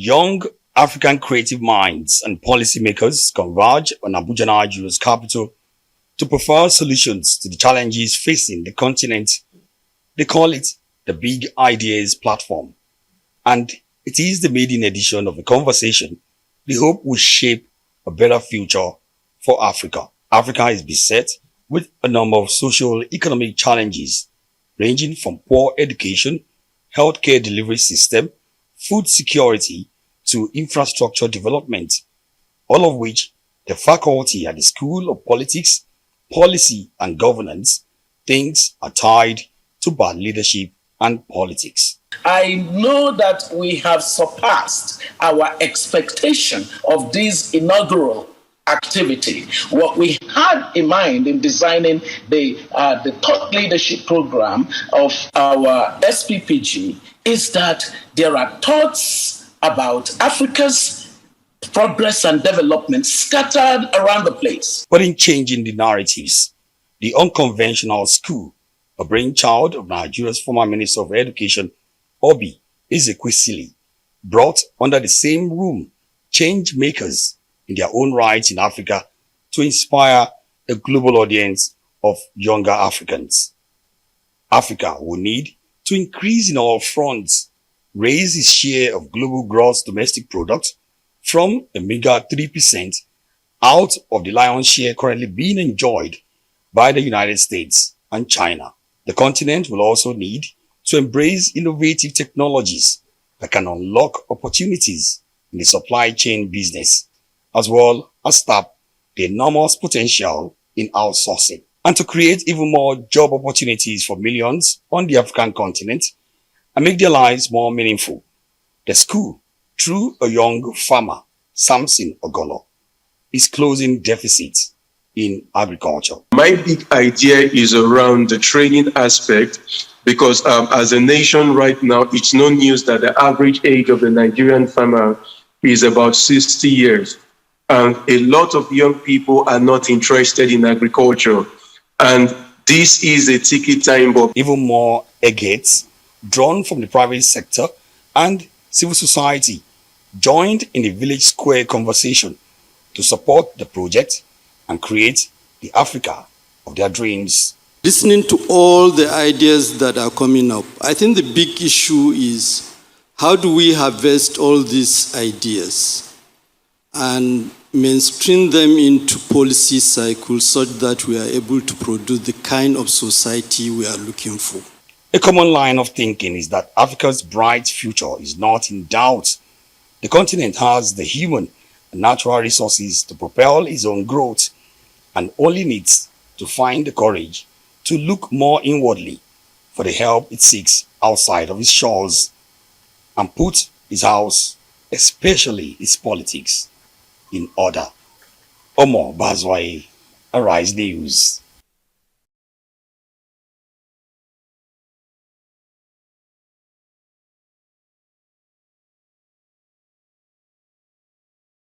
Young African creative minds and policymakers converge on Abuja, Nigeria's capital to prefer solutions to the challenges facing the continent. They call it the Big Ideas Platform. And it is the maiden edition of the conversation they hope will shape a better future for Africa. Africa is beset with a number of social economic challenges ranging from poor education, healthcare delivery system, food security to infrastructure development, all of which the faculty at the School of Politics, Policy and Governance thinks are tied to bad leadership and politics. I know that we have surpassed our expectation of this inaugural activity. What we had in mind in designing the thought leadership program of our Sppg is that there are thoughts about Africa's progress and development scattered around the place. But in changing the narratives, the unconventional school, a brainchild of Nigeria's former Minister of Education, Obi Ezekwesili, brought under the same room change makers in their own right in Africa to inspire a global audience of younger Africans. Africa will need to increase in all fronts, raise its share of global gross domestic product from a meager 3% out of the lion's share currently being enjoyed by the United States and China. The continent will also need to embrace innovative technologies that can unlock opportunities in the supply chain business, as well as tap the enormous potential in outsourcing, and to create even more job opportunities for millions on the African continent and make their lives more meaningful. The school, through a young farmer, Samson Ogolo, is closing deficits in agriculture. My big idea is around the training aspect because as a nation right now, it's no news that the average age of the Nigerian farmer is about 60 years. And a lot of young people are not interested in agriculture. And this is a ticket time bomb. Even more agates drawn from the private sector and civil society joined in the village square conversation to support the project and create the Africa of their dreams. Listening to all the ideas that are coming up, I think the big issue is how do we harvest all these ideas and mainstream them into policy cycles such that we are able to produce the kind of society we are looking for. A common line of thinking is that Africa's bright future is not in doubt. The continent has the human and natural resources to propel its own growth and only needs to find the courage to look more inwardly for the help it seeks outside of its shores and put its house, especially its politics, in order. Omo Bazwai, Arise News.